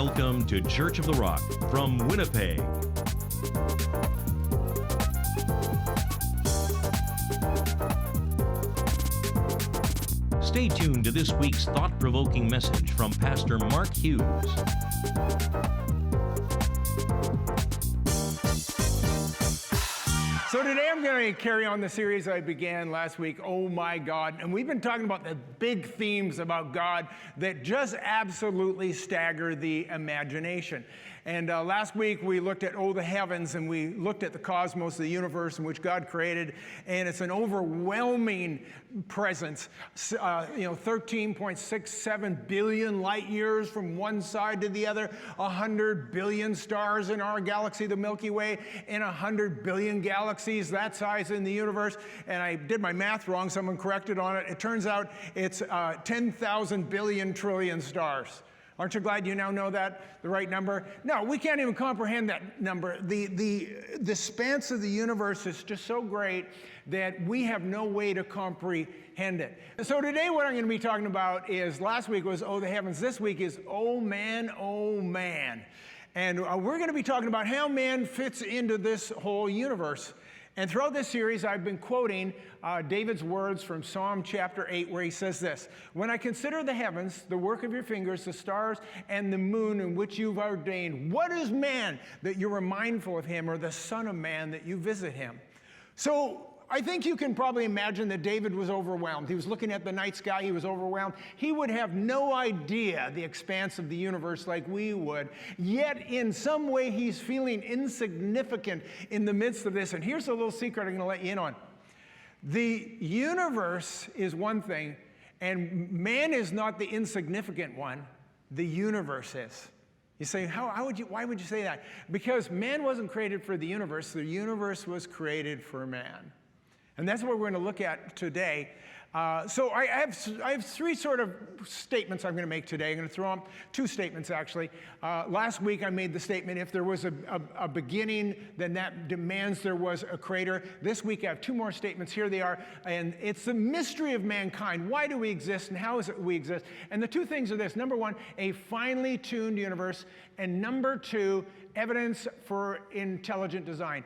Welcome to Church of the Rock from Winnipeg. Stay tuned to this week's thought-provoking message from Pastor Mark Hughes. So today I'm going to carry on the series I began last week, Oh My God. And we've been talking about the big themes about God that just absolutely stagger the imagination. And last week we looked at Oh the Heavens, and we looked at the cosmos, the universe in which God created. And it's an overwhelming presence. 13.67 billion light years from one side to the other, 100 billion stars in our galaxy, the Milky Way, and 100 billion galaxies that size in the universe. And I did my math wrong, someone corrected on it. It turns out it's 10,000 billion trillion stars. Aren't you glad you now know that, the right number? No, we can't even comprehend that number. The expanse of the universe is just so great that we have no way to comprehend it. So today what I'm going to be talking about is, last week was Oh the Heavens, this week is Oh Man, Oh Man. And we're going to be talking about how man fits into this whole universe. And throughout this series, I've been quoting David's words from Psalm chapter 8, where he says this: "When I consider the heavens, the work of your fingers, the stars and the moon in which you've ordained, what is man that you are mindful of him, or the son of man that you visit him?" So I think you can probably imagine that David was overwhelmed. He was looking at the night sky, he was overwhelmed. He would have no idea the expanse of the universe like we would. Yet in some way he's feeling insignificant in the midst of this. And here's a little secret I'm going to let you in on. The universe is one thing, and man is not the insignificant one. The universe is. You say, why would you say that? Because man wasn't created for the universe was created for man. And that's what we're going to look at today. So I have three sort of statements I'm going to make today. I'm going to throw up two statements, actually. Last week I made the statement, if there was a beginning, then that demands there was a creator. This week I have two more statements. Here they are. And it's the mystery of mankind. Why do we exist, and how is it we exist? And the two things are this: number one, a finely tuned universe, and number two, evidence for intelligent design.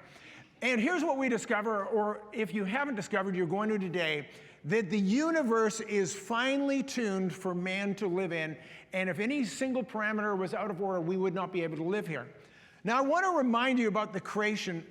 And here's what we discover, or if you haven't discovered, you're going to today, that the universe is finely tuned for man to live in, and if any single parameter was out of order, we would not be able to live here. Now, I want to remind you about the creation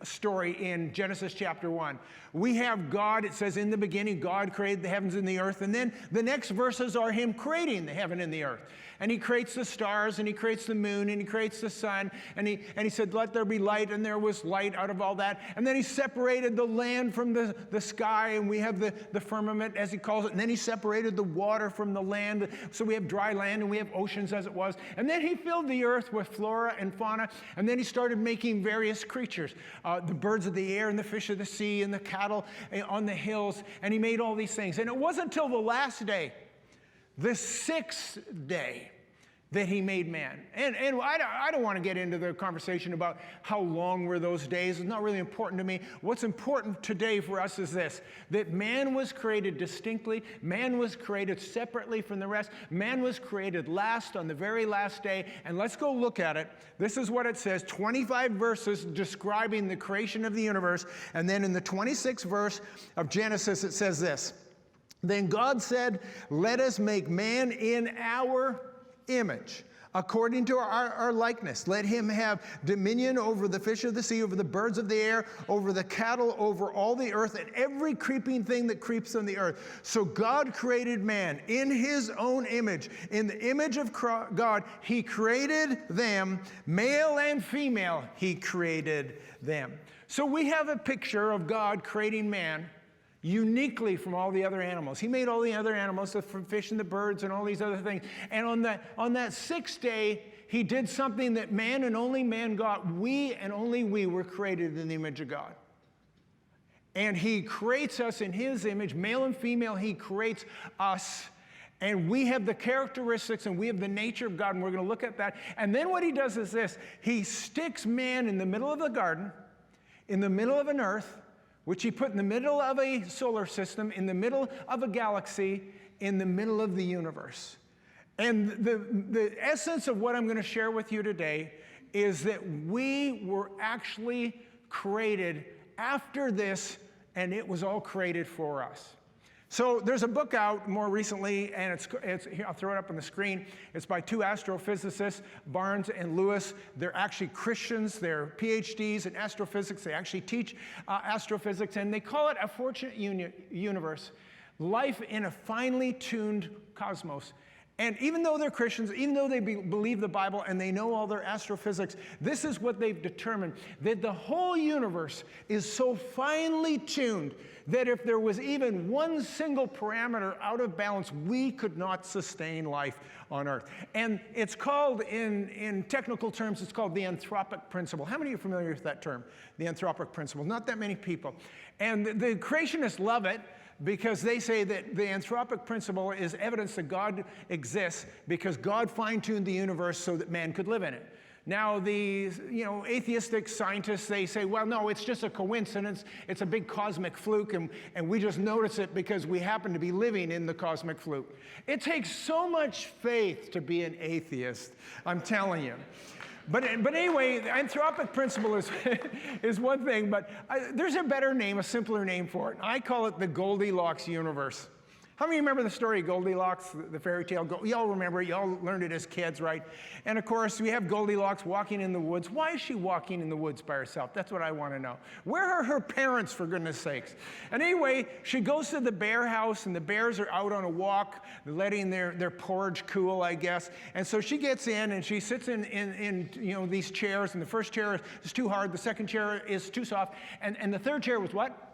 story in Genesis chapter 1. We have God, it says, in the beginning, God created the heavens and the earth, and then the next verses are him creating the heaven and the earth. And he creates the stars, and he creates the moon, and he creates the sun, and he said, let there be light, and there was light out of all that. And then he separated the land from the sky, and we have the firmament, as he calls it. And then he separated the water from the land, so we have dry land, and we have oceans as it was. And then he filled the earth with flora and fauna, and then he started making various creatures, the birds of the air, and the fish of the sea, and the cattle on the hills, and he made all these things. And it wasn't until the last day, the sixth day, that he made man. And I don't want to get into the conversation about how long were those days. It's not really important to me. What's important today for us is this: that man was created distinctly. Man was created separately from the rest. Man was created last, on the very last day. And let's go look at it. This is what it says, 25 verses describing the creation of the universe. And then in the 26th verse of Genesis, it says this: "Then God said, let us make man in our image, according to our likeness. Let him have dominion over the fish of the sea, over the birds of the air, over the cattle, over all the earth, and every creeping thing that creeps on the earth." So God created man in his own image. In the image of God, he created them. Male and female, he created them. So we have a picture of God creating man uniquely from all the other animals. He made all the other animals, the fish and the birds and all these other things. And on that sixth day, he did something that man and only man got. We and only we were created in the image of God. And he creates us in his image, male and female. He creates us. And we have the characteristics and we have the nature of God, and we're going to look at that. And then what he does is this: he sticks man in the middle of the garden, in the middle of an earth, which he put in the middle of a solar system, in the middle of a galaxy, in the middle of the universe. And the essence of what I'm going to share with you today is that we were actually created after this, and it was all created for us. So there's a book out more recently, and it's here, I'll throw it up on the screen. It's by two astrophysicists, Barnes and Lewis. They're actually Christians. They're PhDs in astrophysics. They actually teach astrophysics, and they call it A Fortunate Universe, life in a finely tuned cosmos. And even though they're Christians, even though they believe the Bible and they know all their astrophysics, this is what they've determined, that the whole universe is so finely tuned that if there was even one single parameter out of balance, we could not sustain life on Earth. And it's called, in technical terms, it's called the anthropic principle. How many are familiar with that term, the anthropic principle? Not that many people. And the creationists love it, because they say that the anthropic principle is evidence that God exists because God fine-tuned the universe so that man could live in it. Now, the atheistic scientists, they say, well, no, it's just a coincidence. It's a big cosmic fluke, and we just notice it because we happen to be living in the cosmic fluke. It takes so much faith to be an atheist, I'm telling you. But anyway, the anthropic principle is one thing, but there's a better name, a simpler name for it. I call it the Goldilocks universe. How many remember the story of Goldilocks, the fairy tale? You all remember it. You all learned it as kids, right? And of course, we have Goldilocks walking in the woods. Why is she walking in the woods by herself? That's what I want to know. Where are her parents, for goodness sakes? And anyway, she goes to the bear house, and the bears are out on a walk, letting their porridge cool, I guess. And so she gets in, and she sits in these chairs. And the first chair is too hard. The second chair is too soft. And the third chair was what?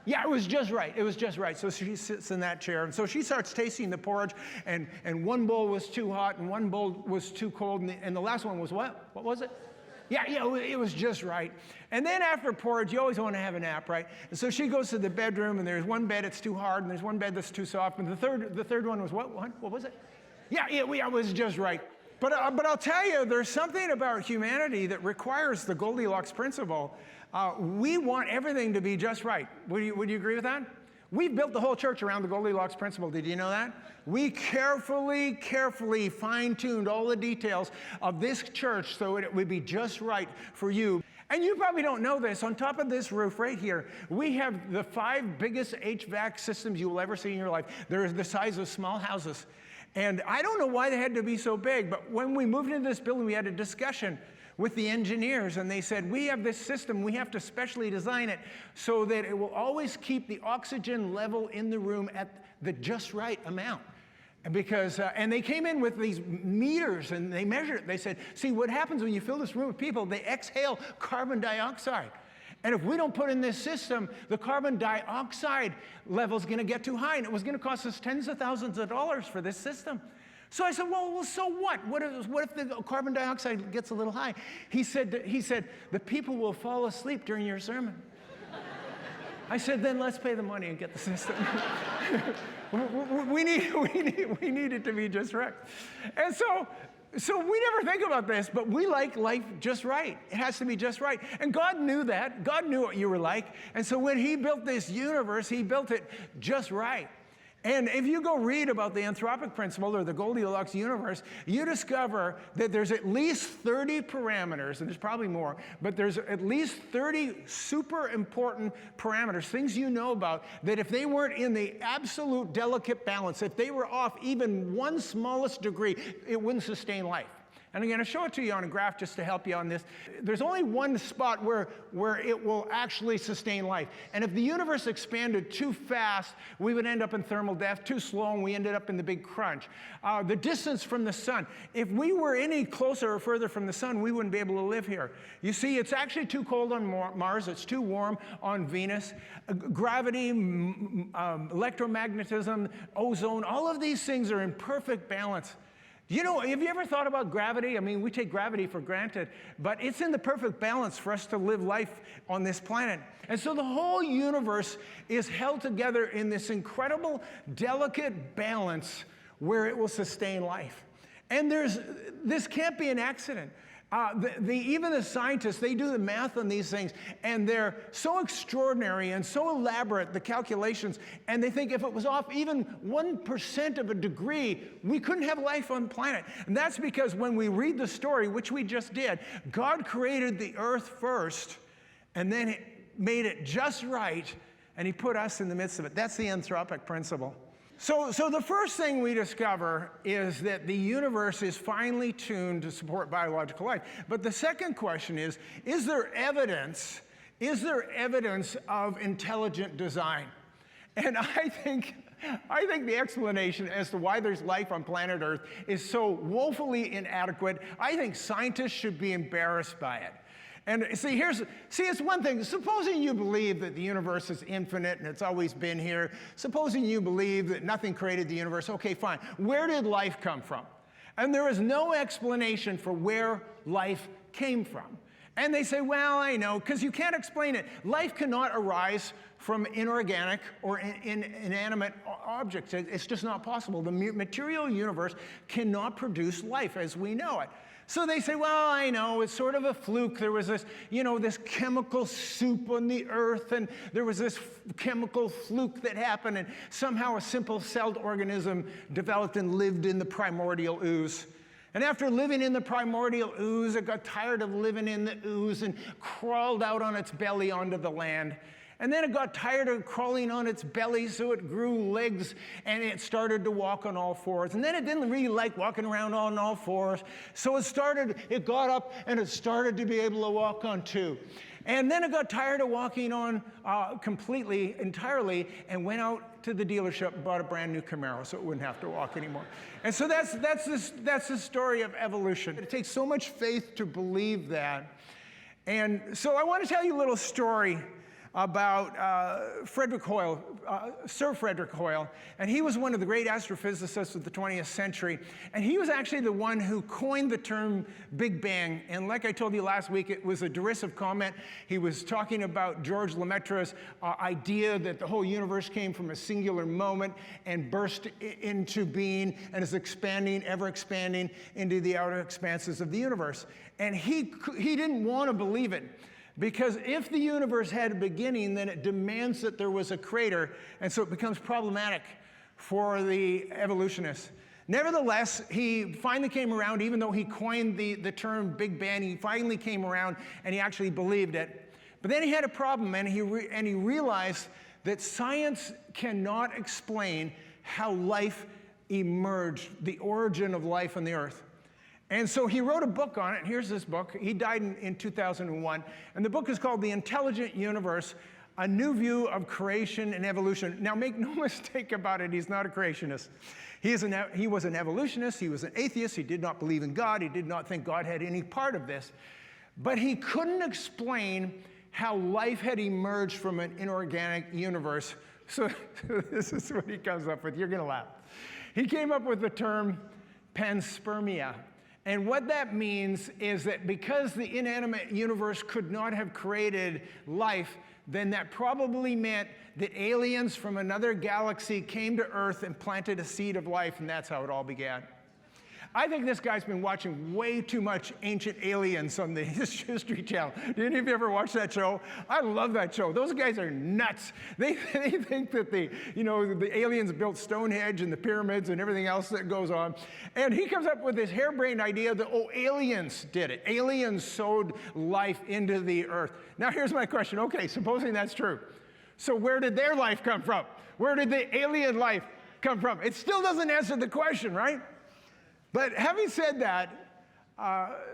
Yeah, it was just right. It was just right. So she sits in that chair. And so she starts tasting the porridge, and one bowl was too hot, and one bowl was too cold, and the last one was what? What was it? Yeah, it was just right. And then after porridge, you always want to have a nap, right? And so she goes to the bedroom, and there's one bed that's too hard, and there's one bed that's too soft, and the third one was what? What was it? Yeah, it was just right. But I'll tell you, there's something about humanity that requires the Goldilocks principle. We want everything to be just right. Would you agree with that? We've built the whole church around the Goldilocks principle. Did you know that? We carefully fine-tuned all the details of this church so it would be just right for you. And you probably don't know this. On top of this roof right here, we have the 5 biggest HVAC systems you will ever see in your life. They're the size of small houses. And I don't know why they had to be so big, but when we moved into this building, we had a discussion with the engineers, and they said, we have this system, we have to specially design it so that it will always keep the oxygen level in the room at the just right amount. Because, and they came in with these meters, and they measured it. They said, see, what happens when you fill this room with people, they exhale carbon dioxide. And if we don't put in this system, the carbon dioxide level is going to get too high, and it was going to cost us tens of thousands of dollars for this system. So I said, well, so what? What if the carbon dioxide gets a little high? He said, the people will fall asleep during your sermon. I said, then let's pay the money and get the system. we need it to be just right. And so we never think about this, but we like life just right. It has to be just right. And God knew that. God knew what you were like. And so when he built this universe, he built it just right. And if you go read about the anthropic principle or the Goldilocks universe, you discover that there's at least 30 parameters, and there's probably more, but there's at least 30 super important parameters, things you know about, that if they weren't in the absolute delicate balance, if they were off even one smallest degree, it wouldn't sustain life. And I'm going to show it to you on a graph just to help you on this. There's only one spot where it will actually sustain life. And if the universe expanded too fast, we would end up in thermal death. Too slow, and we ended up in the big crunch. The distance from the sun. If we were any closer or further from the sun, we wouldn't be able to live here. You see, it's actually too cold on Mars. It's too warm on Venus. Gravity, electromagnetism, ozone, all of these things are in perfect balance. You know, have you ever thought about gravity? I mean, we take gravity for granted, but it's in the perfect balance for us to live life on this planet. And so the whole universe is held together in this incredible, delicate balance where it will sustain life. And this can't be an accident. Even the scientists, they do the math on these things, and they're so extraordinary and so elaborate, the calculations, and they think if it was off even 1% of a degree, we couldn't have life on the planet. And that's because when we read the story, which we just did, God created the earth first, and then made it just right, and he put us in the midst of it. That's the anthropic principle. So the first thing we discover is that the universe is finely tuned to support biological life. But the second question is there evidence of intelligent design? And I think the explanation as to why there's life on planet Earth is so woefully inadequate. I think scientists should be embarrassed by it. And see, it's one thing. Supposing you believe that the universe is infinite and it's always been here. Supposing you believe that nothing created the universe. Okay, fine. Where did life come from? And there is no explanation for where life came from. And they say, well, I know, because you can't explain it. Life cannot arise from inorganic or inanimate objects. It's just not possible. The material universe cannot produce life as we know it. So they say, well, I know, it's sort of a fluke. There was this, this chemical soup on the earth, and there was this chemical fluke that happened, and somehow a simple-celled organism developed and lived in the primordial ooze. And after living in the primordial ooze, it got tired of living in the ooze and crawled out on its belly onto the land. And then it got tired of crawling on its belly, so it grew legs, and it started to walk on all fours. And then it didn't really like walking around on all fours, so it got up, and it started to be able to walk on two. And then it got tired of walking on entirely, and went out to the dealership and bought a brand new Camaro, so it wouldn't have to walk anymore. And so that's the story of evolution. It takes so much faith to believe that. And so I want to tell you a little story about Frederick Hoyle, Sir Frederick Hoyle, and he was one of the great astrophysicists of the 20th century, and he was actually the one who coined the term Big Bang. And like I told you last week, it was a derisive comment. He was talking about George Lemaitre's idea that the whole universe came from a singular moment and burst into being and is expanding, ever expanding into the outer expanses of the universe. And he didn't want to believe it. Because if the universe had a beginning, then it demands that there was a creator, and so it becomes problematic for the evolutionists. Nevertheless, he finally came around, even though he coined the term Big Bang, he finally came around and he actually believed it. But then he had a problem, and he realized that science cannot explain how life emerged, the origin of life on the earth. And so he wrote a book on it. Here's this book. He died in 2001. And the book is called The Intelligent Universe, A New View of Creation and Evolution. Now, make no mistake about it, he's not a creationist. He was an evolutionist. He was an atheist. He did not believe in God. He did not think God had any part of this. But he couldn't explain how life had emerged from an inorganic universe. So this is what he comes up with. You're going to laugh. He came up with the term panspermia. And what that means is that because the inanimate universe could not have created life, then that probably meant that aliens from another galaxy came to Earth and planted a seed of life, and that's how it all began. I think this guy's been watching way too much Ancient Aliens on the History Channel. Did any of you ever watch that show? I love that show. Those guys are nuts. They think that the aliens built Stonehenge and the pyramids and everything else that goes on. And he comes up with this harebrained idea that, aliens did it. Aliens sowed life into the earth. Now here's my question. Okay, supposing that's true. So where did their life come from? Where did the alien life come from? It still doesn't answer the question, right? But having said that,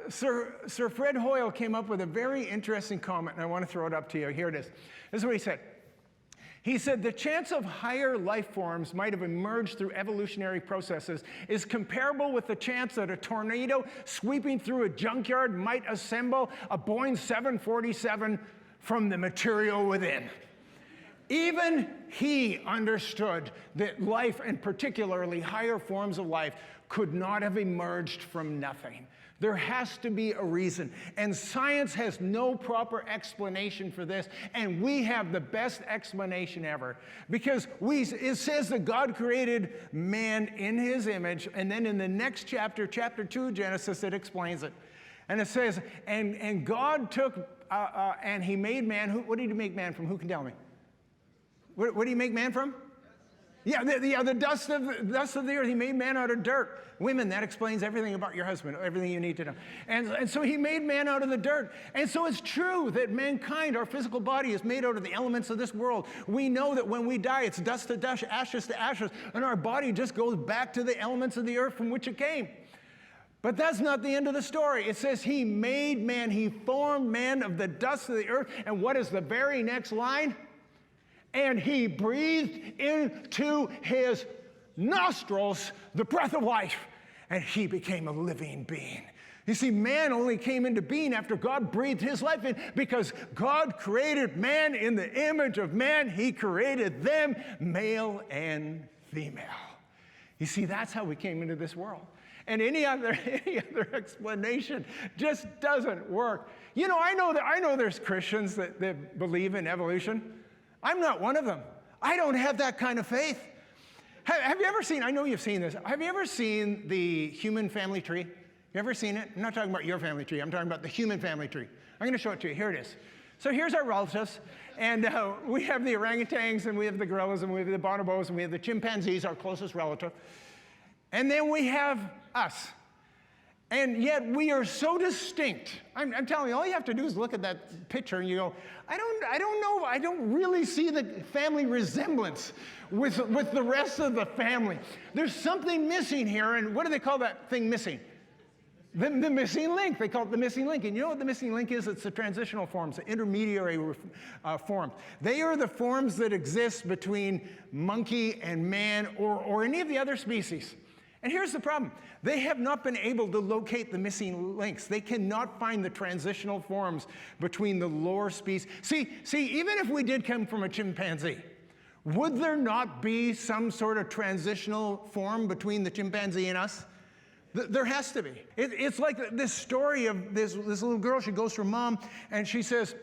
Sir Fred Hoyle came up with a very interesting comment, and I want to throw it up to you. Here it is. This is what he said. He said, the chance of higher life forms might have emerged through evolutionary processes is comparable with the chance that a tornado sweeping through a junkyard might assemble a Boeing 747 from the material within. Even he understood that life, and particularly higher forms of life, could not have emerged from nothing. There has to be a reason. And science has no proper explanation for this, and we have the best explanation ever. Because it says that God created man in his image, and then in the next chapter, chapter 2 of Genesis, it explains it. And it says, and God took, and he made man. What did he make man from? Who can tell me? What did he make man from? Yeah, the dust of the earth. He made man out of dirt. Women, that explains everything about your husband, everything you need to know. And so he made man out of the dirt. And so it's true that mankind, our physical body, is made out of the elements of this world. We know that when we die, it's dust to dust, ashes to ashes, and our body just goes back to the elements of the earth from which it came. But that's not the end of the story. It says he made man, he formed man of the dust of the earth. And what is the very next line? And he breathed into his nostrils the breath of life, and he became a living being. You see, man only came into being after God breathed his life in, because God created man in the image of man. He created them, male and female. You see, that's how we came into this world. And any other explanation just doesn't work. You know, I know there's Christians that believe in evolution. I'm not one of them. I don't have that kind of faith. Have you ever seen, I know you've seen this, have you ever seen the human family tree? You ever seen it? I'm not talking about your family tree. I'm talking about the human family tree. I'm going to show it to you. Here it is. So here's our relatives. And we have the orangutans, and we have the gorillas, and we have the bonobos, and we have the chimpanzees, our closest relative. And then we have us. And yet we are so distinct. I'm telling you, all you have to do is look at that picture and you go, I don't know, I don't really see the family resemblance with the rest of the family. There's something missing here, and what do they call that thing missing? The missing link. They call it the missing link. And you know what the missing link is? It's the transitional forms, the intermediary forms. They are the forms that exist between monkey and man or any of the other species. And here's the problem. They have not been able to locate the missing links. They cannot find the transitional forms between the lower species. See, even if we did come from a chimpanzee, would there not be some sort of transitional form between the chimpanzee and us? There has to be. It's like this story of this little girl. She goes to her mom, and she says,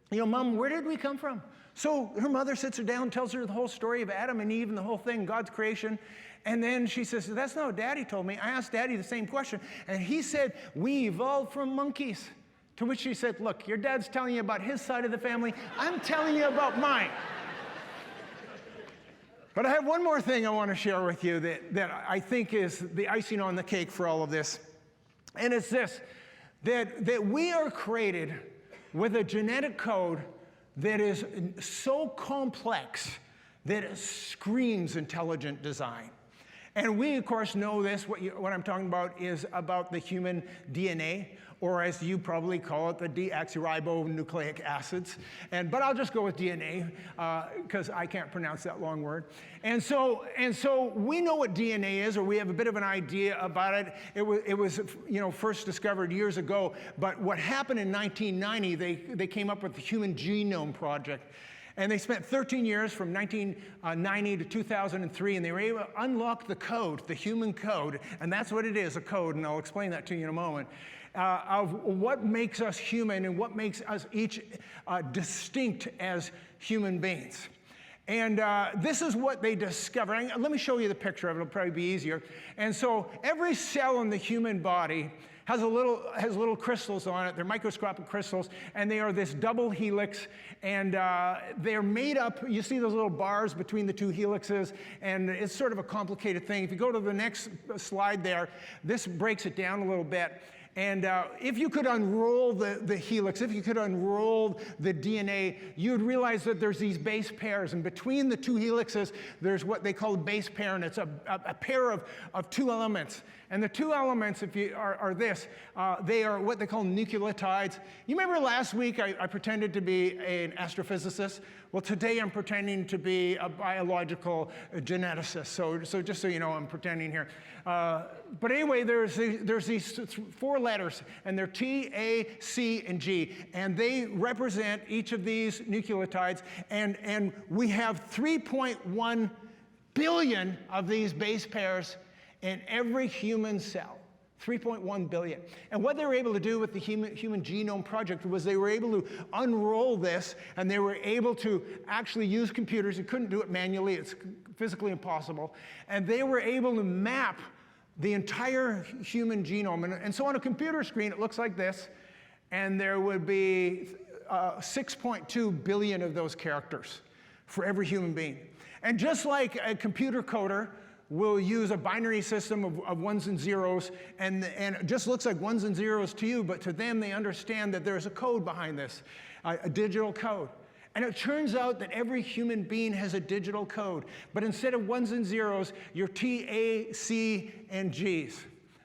you know, Mom, where did we come from? So her mother sits her down, tells her the whole story of Adam and Eve and the whole thing, God's creation. And then she says, that's not what Daddy told me. I asked Daddy the same question, and he said, we evolved from monkeys. To which she said, look, your dad's telling you about his side of the family. I'm telling you about mine. But I have one more thing I want to share with you that I think is the icing on the cake for all of this. And it's this, that we are created with a genetic code that is so complex that it screams intelligent design. And we, of course, know this. What I'm talking about is about the human DNA, or as you probably call it, the deoxyribonucleic acids. But I'll just go with DNA because I can't pronounce that long word. And so we know what DNA is, or we have a bit of an idea about it. It was first discovered years ago. But what happened in 1990, they came up with the Human Genome Project. And they spent 13 years from 1990 to 2003, and they were able to unlock the code, the human code, and that's what it is, a code, and I'll explain that to you in a moment, of what makes us human and what makes us each distinct as human beings. And this is what they discovered. Let me show you the picture of it. It'll probably be easier. And so every cell in the human body has little crystals on it. They're microscopic crystals, and they are this double helix, and they're made up. You see those little bars between the two helixes, and it's sort of a complicated thing. If you go to the next slide there, this breaks it down a little bit. And if you could unroll the helix, if you could unroll the DNA, you'd realize that there's these base pairs. And between the two helixes, there's what they call a base pair, and it's a pair of two elements. And the two elements, are this. They are what they call nucleotides. You remember last week I pretended to be an astrophysicist? Well, today I'm pretending to be a biological geneticist. So just so you know, I'm pretending here. But anyway, there's these four letters, and they're T, A, C, and G. And they represent each of these nucleotides. And we have 3.1 billion of these base pairs in every human cell. 3.1 billion. And what they were able to do with the Human Genome Project was they were able to unroll this, and they were able to actually use computers. You couldn't do it manually. It's physically impossible. And they were able to map the entire human genome. And so on a computer screen, it looks like this, and there would be 6.2 billion of those characters for every human being. And just like a computer coder will use a binary system of ones and zeros, and it just looks like ones and zeros to you, but to them, they understand that there's a code behind this, a digital code. And it turns out that every human being has a digital code, but instead of ones and zeros, you're T, A, C, and Gs.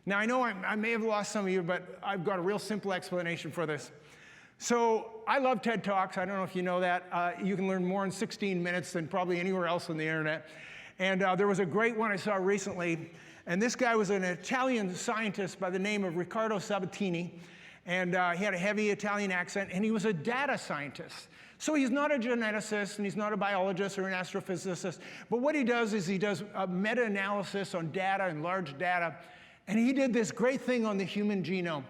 Now, I know I may have lost some of you, but I've got a real simple explanation for this. So I love TED Talks. I don't know if you know that. You can learn more in 16 minutes than probably anywhere else on the internet. And there was a great one I saw recently. And this guy was an Italian scientist by the name of Riccardo Sabatini. And he had a heavy Italian accent. And he was a data scientist. So he's not a geneticist, and he's not a biologist or an astrophysicist. But what he does is he does a meta-analysis on data and large data. And he did this great thing on the human genome.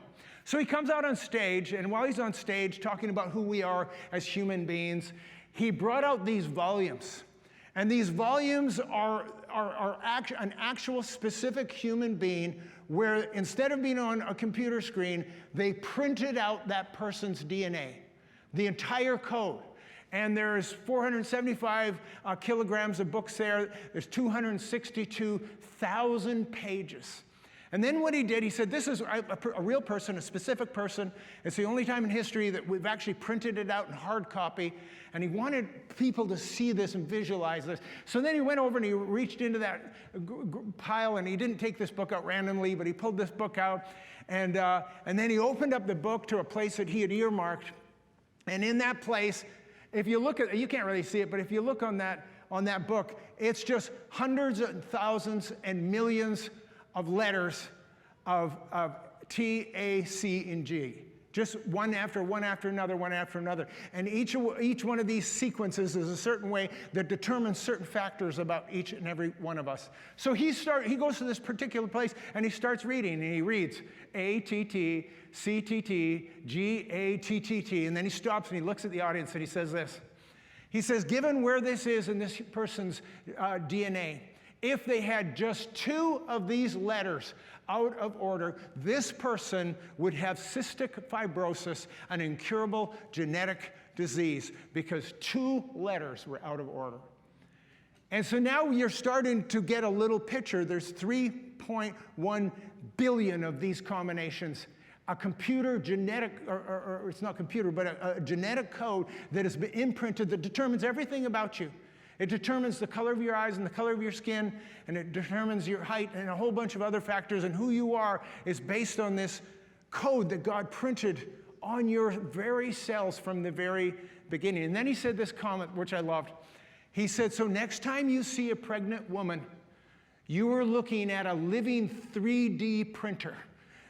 So he comes out on stage, and while he's on stage talking about who we are as human beings, he brought out these volumes. And these volumes are an actual specific human being where instead of being on a computer screen, they printed out that person's DNA, the entire code. And there's 475 kilograms of books there. There's 262,000 pages. And then what he did, he said, this is a real person, a specific person. It's the only time in history that we've actually printed it out in hard copy. And he wanted people to see this and visualize this. So then he went over and he reached into that pile, and he didn't take this book out randomly, but he pulled this book out. And then he opened up the book to a place that he had earmarked. And in that place, if you look at, you can't really see it, but if you look on that book, it's just hundreds of thousands and millions of letters of T, A, C, and G. Just one after another, one after another. And each one of these sequences is a certain way that determines certain factors about each and every one of us. So he goes to this particular place, and he starts reading, and he reads A-T-T, C-T-T, G-A-T-T-T, and then he stops and he looks at the audience and he says this. He says, given where this is in this person's DNA, if they had just 2 of these letters out of order, this person would have cystic fibrosis, an incurable genetic disease, because 2 letters were out of order. And so now you're starting to get a little picture. There's 3.1 billion of these combinations. A computer genetic, or it's not computer, but a genetic code that has been imprinted that determines everything about you. It determines the color of your eyes and the color of your skin, and it determines your height and a whole bunch of other factors, and who you are is based on this code that God printed on your very cells from the very beginning. And then he said this comment, which I loved. He said, so next time you see a pregnant woman, you are looking at a living 3D printer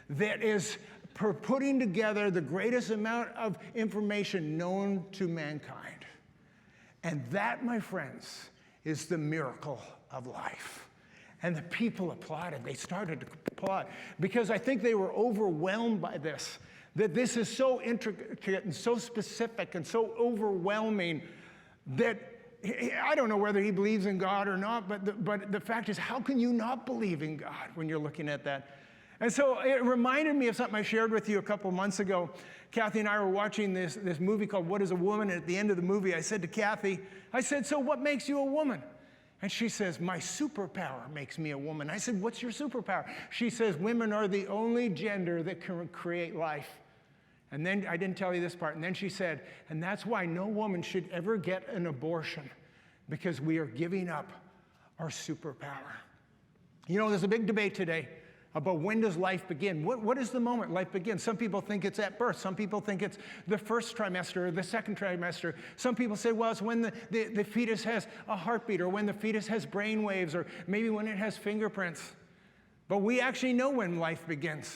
that is putting together the greatest amount of information known to mankind. And that, my friends, is the miracle of life. And the people applauded. They started to applaud because I think they were overwhelmed by this, that this is so intricate and so specific and so overwhelming that I don't know whether he believes in God or not, but the fact is, how can you not believe in God when you're looking at that? And so it reminded me of something I shared with you a couple months ago. Kathy and I were watching this movie called What is a Woman? And at the end of the movie, I said to Kathy, so what makes you a woman? And she says, my superpower makes me a woman. I said, what's your superpower? She says, women are the only gender that can create life. And then, I didn't tell you this part, and then she said, and that's why no woman should ever get an abortion, because we are giving up our superpower. You know, there's a big debate today about when does life begin. What is the moment life begins? Some people think it's at birth. Some people think it's the first trimester or the second trimester. Some people say, well, it's when the fetus has a heartbeat, or when the fetus has brain waves, or maybe when it has fingerprints. But we actually know when life begins,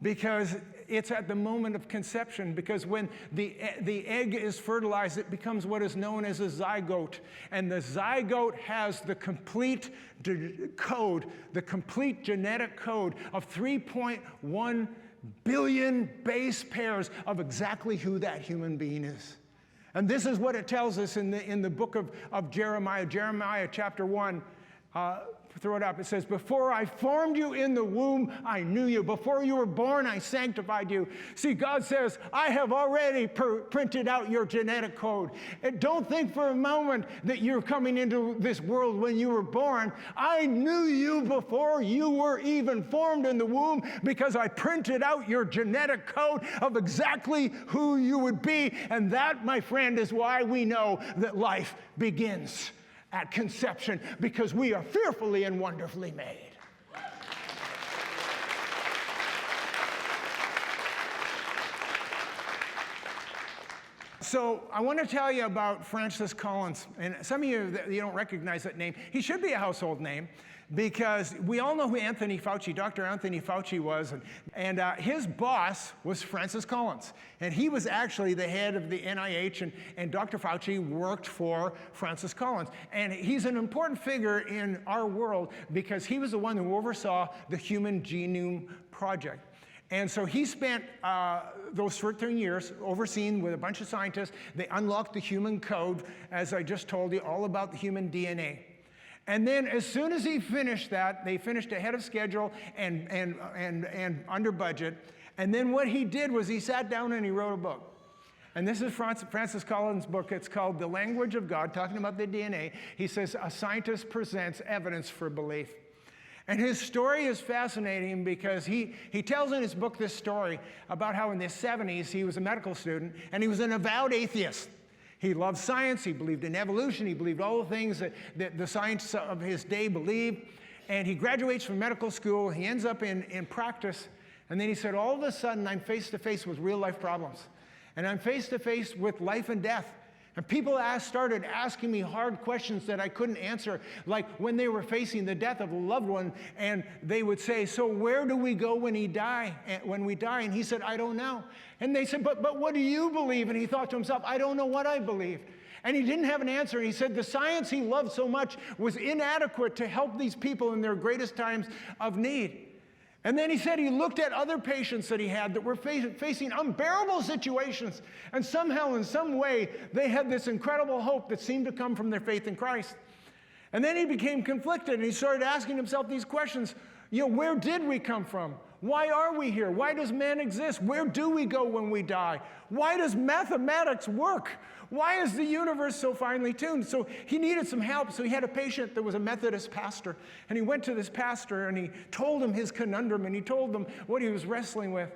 because it's at the moment of conception, because when the egg is fertilized, it becomes what is known as a zygote. And the zygote has the complete code, the complete genetic code of 3.1 billion base pairs of exactly who that human being is. And this is what it tells us in the book of Jeremiah. Jeremiah chapter 1, throw it up. It says, before I formed you in the womb, I knew you. Before you were born, I sanctified you. See, God says, I have already printed out your genetic code. And don't think for a moment that you're coming into this world when you were born. I knew you before you were even formed in the womb, because I printed out your genetic code of exactly who you would be. And that, my friend, is why we know that life begins at conception, because we are fearfully and wonderfully made. So I want to tell you about Francis Collins. And some of you don't recognize that name. He should be a household name, because we all know who Anthony Fauci, Dr. Anthony Fauci was. And his boss was Francis Collins. And he was actually the head of the NIH, and Dr. Fauci worked for Francis Collins. And he's an important figure in our world, because he was the one who oversaw the Human Genome Project. And so he spent those 13 years overseeing with a bunch of scientists. They unlocked the human code, as I just told you, all about the human DNA. And then as soon as he finished that, they finished ahead of schedule and under budget. And then what he did was he sat down and he wrote a book. And this is Francis Collins' book. It's called The Language of God, talking about the DNA. He says, a scientist presents evidence for belief. And his story is fascinating, because he tells in his book this story about how in the 70s he was a medical student and he was an avowed atheist. He loved science, he believed in evolution, he believed all the things that the science of his day believed. And he graduates from medical school, he ends up in practice, and then he said, all of a sudden I'm face to face with real life problems. And I'm face to face with life and death. And people started asking me hard questions that I couldn't answer, like when they were facing the death of a loved one, and they would say, so where do we go when we die? And he said, I don't know. And they said, but what do you believe? And he thought to himself, I don't know what I believe. And he didn't have an answer. And he said the science he loved so much was inadequate to help these people in their greatest times of need. And then he said he looked at other patients that he had that were facing unbearable situations, and somehow, in some way, they had this incredible hope that seemed to come from their faith in Christ. And then he became conflicted, and he started asking himself these questions. Where did we come from? Why are we here? Why does man exist? Where do we go when we die? Why does mathematics work? Why is the universe so finely tuned? So he needed some help. So he had a patient that was a Methodist pastor. And he went to this pastor and he told him his conundrum, and he told him what he was wrestling with.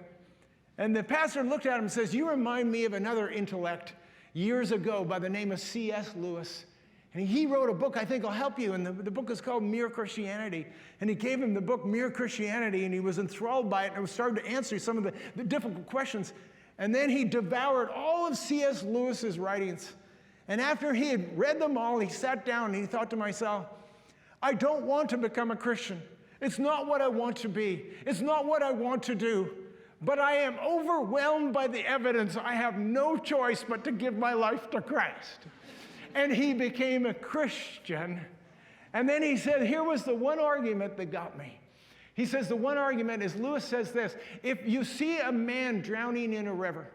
And the pastor looked at him and says, you remind me of another intellect years ago by the name of C.S. Lewis. And he wrote a book I think will help you. And the book is called Mere Christianity. And he gave him the book Mere Christianity, and he was enthralled by it and started to answer some of the difficult questions. And then he devoured all of C.S. Lewis's writings. And after he had read them all, he sat down and he thought to himself, I don't want to become a Christian. It's not what I want to be. It's not what I want to do. But I am overwhelmed by the evidence. I have no choice but to give my life to Christ. And he became a Christian. And then he said, here was the one argument that got me. He says the one argument is, Lewis says this, if you see a man drowning in a river,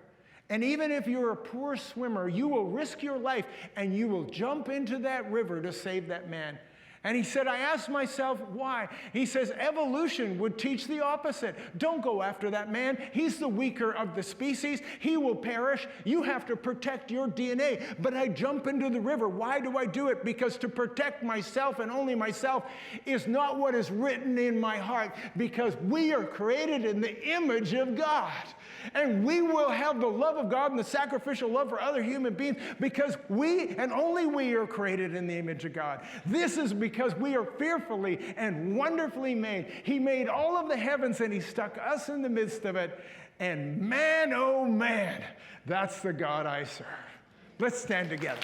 and even if you're a poor swimmer, you will risk your life and you will jump into that river to save that man. And he said, I asked myself why. He says, evolution would teach the opposite. Don't go after that man. He's the weaker of the species. He will perish. You have to protect your DNA. But I jump into the river. Why do I do it? Because to protect myself and only myself is not what is written in my heart, because we are created in the image of God. And we will have the love of God and the sacrificial love for other human beings because we and only we are created in the image of God. This is because we are fearfully and wonderfully made. He made all of the heavens and he stuck us in the midst of it. And man, oh man, that's the God I serve. Let's stand together.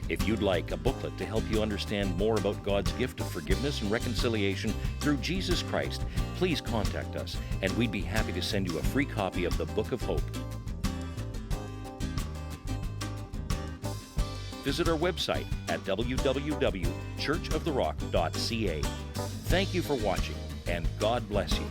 If you'd like a booklet to help you understand more about God's gift of forgiveness and reconciliation through Jesus Christ, please contact us, and we'd be happy to send you a free copy of the Book of Hope. Visit our website at www.churchoftherock.ca. Thank you for watching, and God bless you.